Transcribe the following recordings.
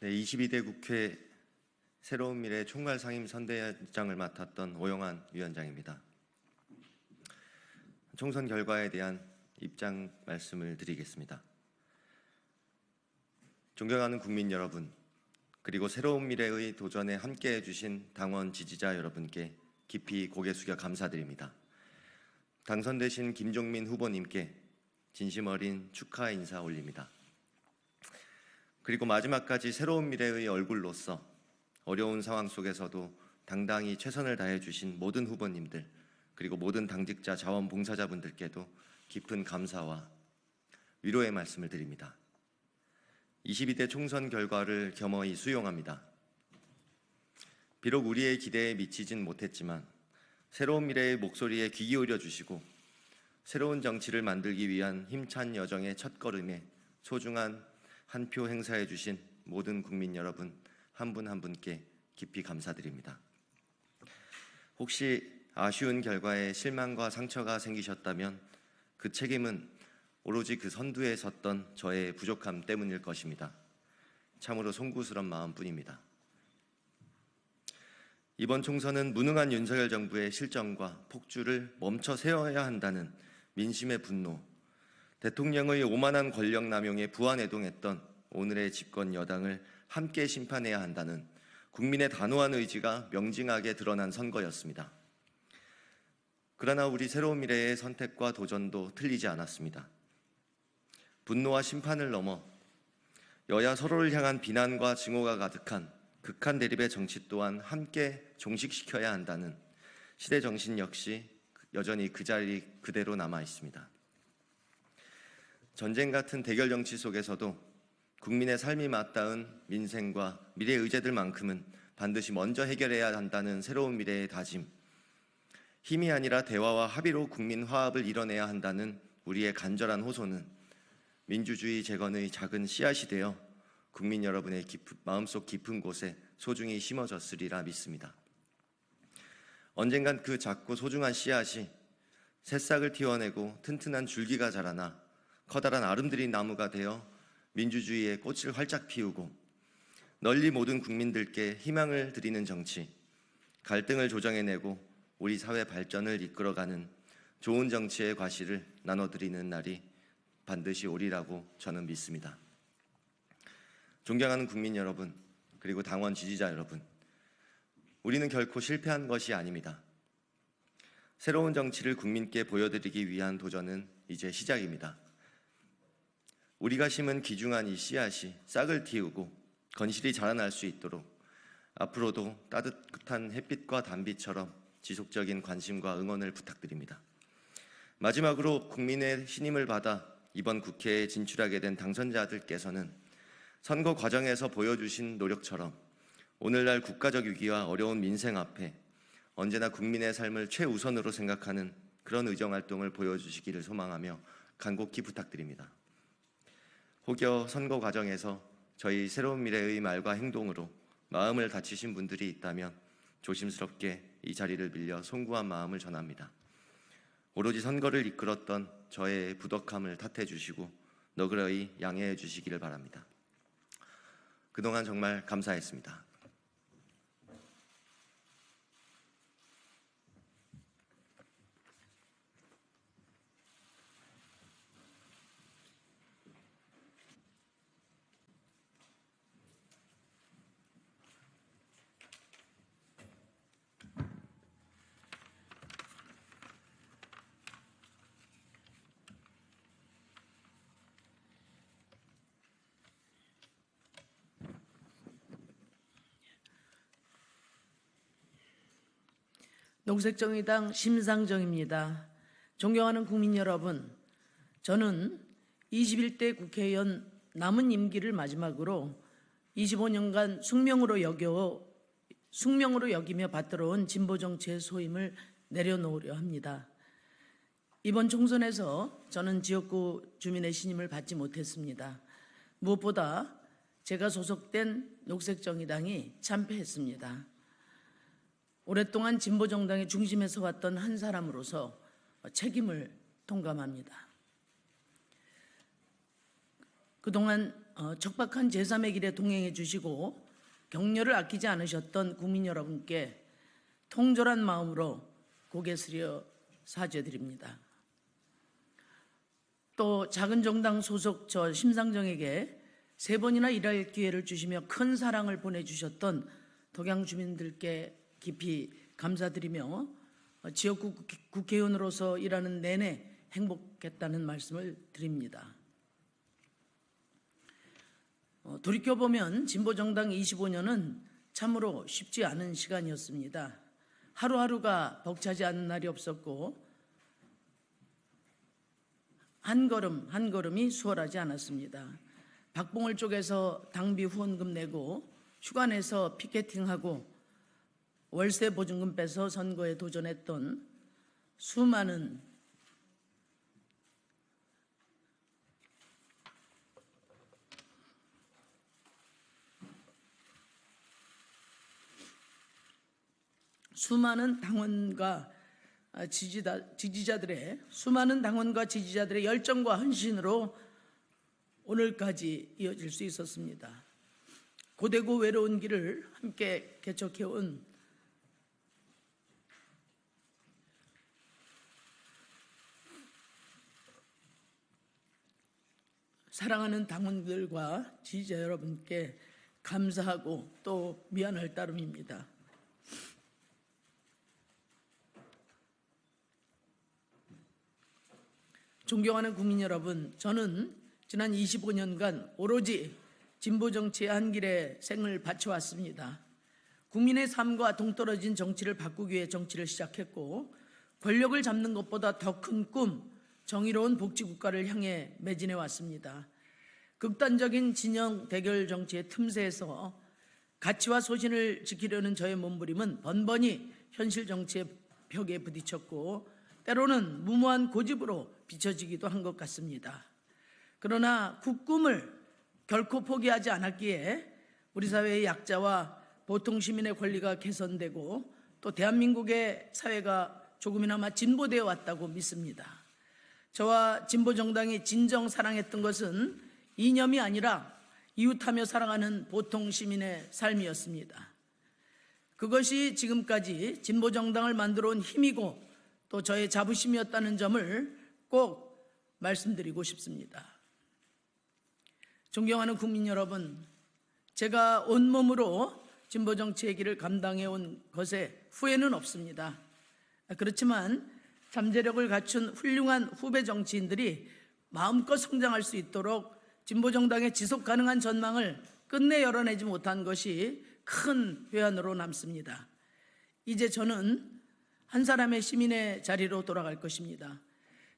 네, 22대 국회 새로운 미래 총괄 상임 선대위장을 맡았던 오영환 위원장입니다. 총선 결과에 대한 입장 말씀을 드리겠습니다. 존경하는 국민 여러분, 그리고 새로운 미래의 도전에 함께해 주신 당원 지지자 여러분께 깊이 고개 숙여 감사드립니다. 당선되신 김종민 후보님께 진심 어린 축하 인사 올립니다. 그리고 마지막까지 새로운 미래의 얼굴로서 어려운 상황 속에서도 당당히 최선을 다해 주신 모든 후보님들, 그리고 모든 당직자 자원봉사자분들께도 깊은 감사와 위로의 말씀을 드립니다. 22대 총선 결과를 겸허히 수용합니다. 비록 우리의 기대에 미치진 못했지만 새로운 미래의 목소리에 귀 기울여 주시고 새로운 정치를 만들기 위한 힘찬 여정의 첫걸음에 소중한 한 표 행사해 주신 모든 국민 여러분 한 분 한 분께 깊이 감사드립니다. 혹시 아쉬운 결과에 실망과 상처가 생기셨다면 그 책임은 오로지 그 선두에 섰던 저의 부족함 때문일 것입니다. 참으로 송구스런 마음뿐입니다. 이번 총선은 무능한 윤석열 정부의 실정과 폭주를 멈춰 세워야 한다는 민심의 분노, 대통령의 오만한 권력 남용에 부안해동했던 오늘의 집권 여당을 함께 심판해야 한다는 국민의 단호한 의지가 명징하게 드러난 선거였습니다. 그러나 우리 새로운 미래의 선택과 도전도 틀리지 않았습니다. 분노와 심판을 넘어 여야 서로를 향한 비난과 증오가 가득한 극한 대립의 정치 또한 함께 종식시켜야 한다는 시대 정신 역시 여전히 그 자리 그대로 남아 있습니다. 전쟁 같은 대결 정치 속에서도 국민의 삶이 맞닿은 민생과 미래 의제들만큼은 반드시 먼저 해결해야 한다는 새로운 미래의 다짐, 힘이 아니라 대화와 합의로 국민 화합을 이뤄내야 한다는 우리의 간절한 호소는 민주주의 재건의 작은 씨앗이 되어 국민 여러분의 마음속 깊은 곳에 소중히 심어졌으리라 믿습니다. 언젠간 그 작고 소중한 씨앗이 새싹을 틔워내고 튼튼한 줄기가 자라나 커다란 아름드린 나무가 되어 민주주의의 꽃을 활짝 피우고 널리 모든 국민들께 희망을 드리는 정치, 갈등을 조정해내고 우리 사회 발전을 이끌어가는 좋은 정치의 과실을 나눠드리는 날이 반드시 오리라고 저는 믿습니다. 존경하는 국민 여러분, 그리고 당원 지지자 여러분, 우리는 결코 실패한 것이 아닙니다. 새로운 정치를 국민께 보여드리기 위한 도전은 이제 시작입니다. 우리가 심은 귀중한 이 씨앗이 싹을 틔우고 건실히 자라날 수 있도록 앞으로도 따뜻한 햇빛과 단비처럼 지속적인 관심과 응원을 부탁드립니다. 마지막으로 국민의 신임을 받아 이번 국회에 진출하게 된 당선자들께서는 선거 과정에서 보여주신 노력처럼 오늘날 국가적 위기와 어려운 민생 앞에 언제나 국민의 삶을 최우선으로 생각하는 그런 의정활동을 보여주시기를 소망하며 간곡히 부탁드립니다. 혹여 선거 과정에서 저희 새로운 미래의 말과 행동으로 마음을 다치신 분들이 있다면 조심스럽게 이 자리를 빌려 송구한 마음을 전합니다. 오로지 선거를 이끌었던 저의 부덕함을 탓해 주시고 너그러이 양해해 주시기를 바랍니다. 그동안 정말 감사했습니다. 녹색정의당 심상정입니다. 존경하는 국민 여러분, 저는 21대 국회의원 남은 임기를 마지막으로 25년간 숙명으로 여기며 받들어온 진보정치의 소임을 내려놓으려 합니다. 이번 총선에서 저는 지역구 주민의 신임을 받지 못했습니다. 무엇보다 제가 소속된 녹색정의당이 참패했습니다. 오랫동안 진보정당의 중심에 서왔던 한 사람으로서 책임을 통감합니다. 그동안 척박한 제3의 길에 동행해 주시고 격려를 아끼지 않으셨던 국민 여러분께 통절한 마음으로 고개 숙여 사죄드립니다. 또 작은 정당 소속 저 심상정에게 3번이나 일할 기회를 주시며 큰 사랑을 보내주셨던 덕양 주민들께 깊이 감사드리며 지역구 국회의원으로서 일하는 내내 행복했다는 말씀을 드립니다. 돌이켜보면 진보정당 25년은 참으로 쉽지 않은 시간이었습니다. 하루하루가 벅차지 않은 날이 없었고 한 걸음 한 걸음이 수월하지 않았습니다. 박봉을 쪽에서 당비 후원금 내고 휴가 내서 피켓팅하고 월세 보증금 빼서 선거에 도전했던 수많은 당원과 지지자들의 열정과 헌신으로 오늘까지 이어질 수 있었습니다. 고되고 외로운 길을 함께 개척해온 사랑하는 당원들과 지지자 여러분께 감사하고 또 미안할 따름입니다. 존경하는 국민 여러분, 저는 지난 25년간 오로지 진보 정치의 한 길에 생을 바쳐왔습니다. 국민의 삶과 동떨어진 정치를 바꾸기 위해 정치를 시작했고 권력을 잡는 것보다 더 큰 꿈, 정의로운 복지국가를 향해 매진해 왔습니다. 극단적인 진영 대결 정치의 틈새에서 가치와 소신을 지키려는 저의 몸부림은 번번이 현실 정치의 벽에 부딪혔고 때로는 무모한 고집으로 비춰지기도 한 것 같습니다. 그러나 국꿈을 결코 포기하지 않았기에 우리 사회의 약자와 보통 시민의 권리가 개선되고 또 대한민국의 사회가 조금이나마 진보되어 왔다고 믿습니다. 저와 진보정당이 진정 사랑했던 것은 이념이 아니라 이웃하며 살아가는 보통 시민의 삶이었습니다. 그것이 지금까지 진보정당을 만들어 온 힘이고 또 저의 자부심이었다는 점을 꼭 말씀드리고 싶습니다. 존경하는 국민 여러분, 제가 온몸으로 진보정치의 길을 감당해 온 것에 후회는 없습니다. 그렇지만 잠재력을 갖춘 훌륭한 후배 정치인들이 마음껏 성장할 수 있도록 진보정당의 지속 가능한 전망을 끝내 열어내지 못한 것이 큰 회한으로 남습니다. 이제 저는 한 사람의 시민의 자리로 돌아갈 것입니다.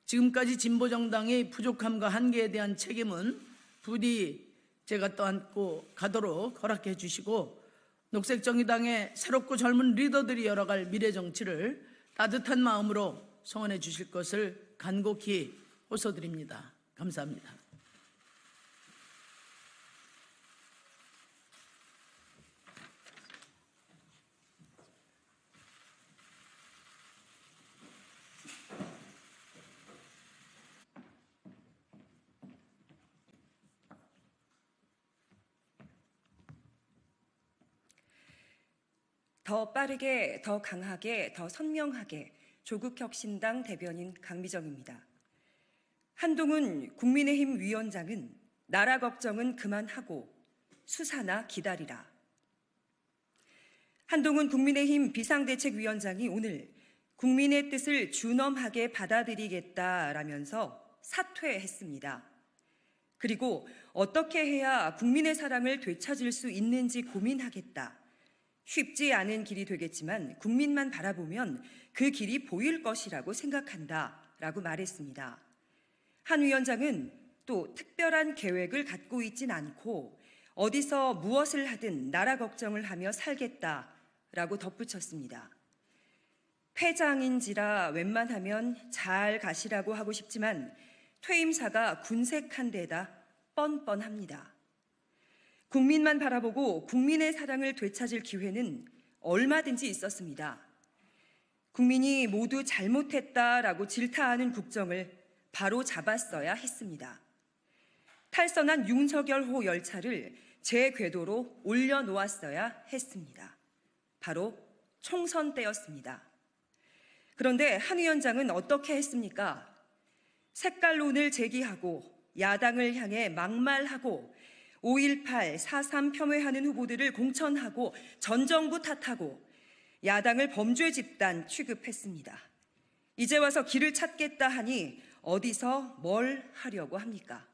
지금까지 진보정당의 부족함과 한계에 대한 책임은 부디 제가 떠안고 가도록 허락해 주시고 녹색정의당의 새롭고 젊은 리더들이 열어갈 미래정치를 따뜻한 마음으로 성원해 주실 것을 간곡히 호소드립니다. 감사합니다. 더 빠르게, 더 강하게, 더 선명하게 조국혁신당 대변인 강미정입니다. 한동훈 국민의힘 위원장은 나라 걱정은 그만하고 수사나 기다리라. 한동훈 국민의힘 비상대책위원장이 오늘 국민의 뜻을 준엄하게 받아들이겠다라면서 사퇴했습니다. 그리고 어떻게 해야 국민의 사랑을 되찾을 수 있는지 고민하겠다. 쉽지 않은 길이 되겠지만 국민만 바라보면 그 길이 보일 것이라고 생각한다라고 말했습니다. 한 위원장은 또 특별한 계획을 갖고 있진 않고 어디서 무엇을 하든 나라 걱정을 하며 살겠다라고 덧붙였습니다. 회장인지라 웬만하면 잘 가시라고 하고 싶지만 퇴임사가 군색한 데다 뻔뻔합니다. 국민만 바라보고 국민의 사랑을 되찾을 기회는 얼마든지 있었습니다. 국민이 모두 잘못했다라고 질타하는 국정을 바로 잡았어야 했습니다. 탈선한 윤석열호 열차를 제 궤도로 올려놓았어야 했습니다. 바로 총선 때였습니다. 그런데 한 위원장은 어떻게 했습니까? 색깔론을 제기하고 야당을 향해 막말하고 5.18, 4.3 폄훼하는 후보들을 공천하고 전 정부 탓하고 야당을 범죄 집단 취급했습니다. 이제 와서 길을 찾겠다 하니 어디서 뭘 하려고 합니까?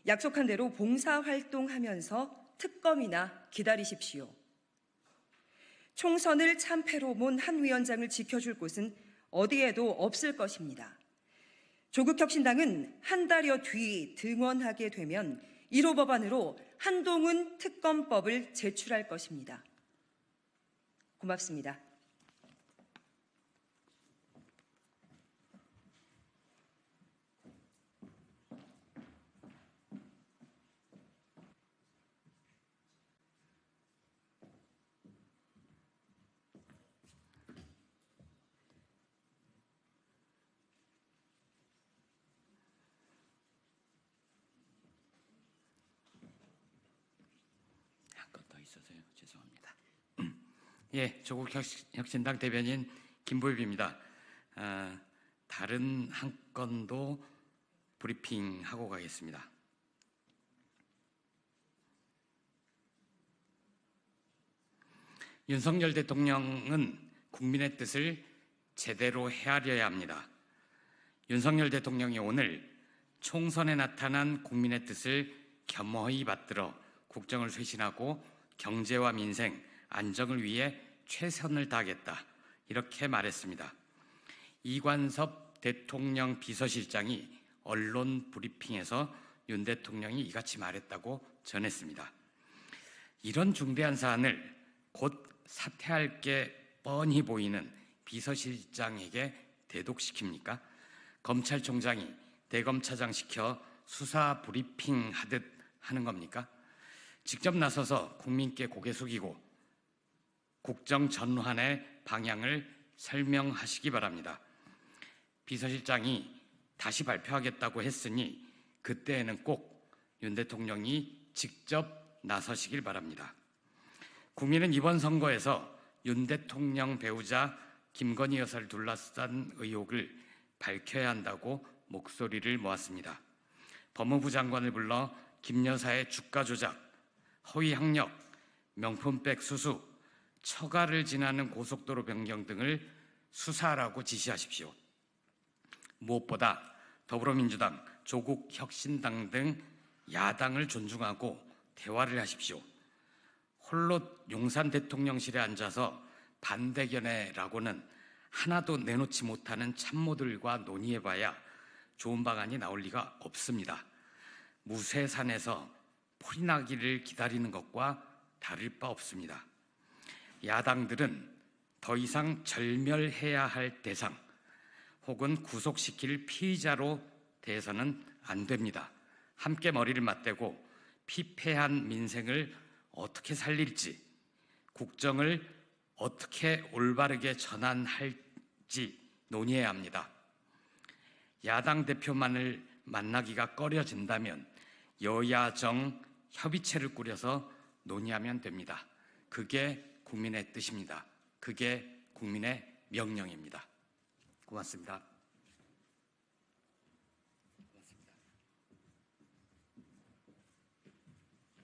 약속한 대로 봉사활동하면서 특검이나 기다리십시오. 총선을 참패로 몬 한 위원장을 지켜줄 곳은 어디에도 없을 것입니다. 조국혁신당은 한 달여 뒤 등원하게 되면 1호 법안으로 한동훈 특검법을 제출할 것입니다. 고맙습니다. 한건 더 있어서요. 죄송합니다. 예, 조국혁신당 대변인 김보엽입니다. 다른 한 건도 브리핑하고 가겠습니다. 윤석열 대통령은 국민의 뜻을 제대로 헤아려야 합니다. 윤석열 대통령이 오늘 총선에 나타난 국민의 뜻을 겸허히 받들어 국정을 쇄신하고 경제와 민생, 안정을 위해 최선을 다하겠다, 이렇게 말했습니다. 이관섭 대통령 비서실장이 언론 브리핑에서 윤 대통령이 이같이 말했다고 전했습니다. 이런 중대한 사안을 곧 사퇴할 게 뻔히 보이는 비서실장에게 대독시킵니까? 검찰총장이 대검차장 시켜 수사 브리핑 하듯 하는 겁니까? 직접 나서서 국민께 고개 숙이고 국정 전환의 방향을 설명하시기 바랍니다. 비서실장이 다시 발표하겠다고 했으니 그때에는 꼭 윤 대통령이 직접 나서시길 바랍니다. 국민은 이번 선거에서 윤 대통령 배우자 김건희 여사를 둘러싼 의혹을 밝혀야 한다고 목소리를 모았습니다. 법무부 장관을 불러 김 여사의 주가 조작, 허위 학력, 명품백 수수, 처가를 지나는 고속도로 변경 등을 수사하라고 지시하십시오. 무엇보다 더불어민주당, 조국혁신당 등 야당을 존중하고 대화를 하십시오. 홀로 용산 대통령실에 앉아서 반대견해라고는 하나도 내놓지 못하는 참모들과 논의해봐야 좋은 방안이 나올 리가 없습니다. 무쇠산에서 풀이 나기를 기다리는 것과 다를 바 없습니다. 야당들은 더 이상 절멸해야 할 대상 혹은 구속시킬 피의자로 대해서는 안 됩니다. 함께 머리를 맞대고 피폐한 민생을 어떻게 살릴지, 국정을 어떻게 올바르게 전환할지 논의해야 합니다. 야당 대표만을 만나기가 꺼려진다면 여야정 협의체를 꾸려서 논의하면 됩니다. 그게 국민의 뜻입니다. 그게 국민의 명령입니다. 고맙습니다.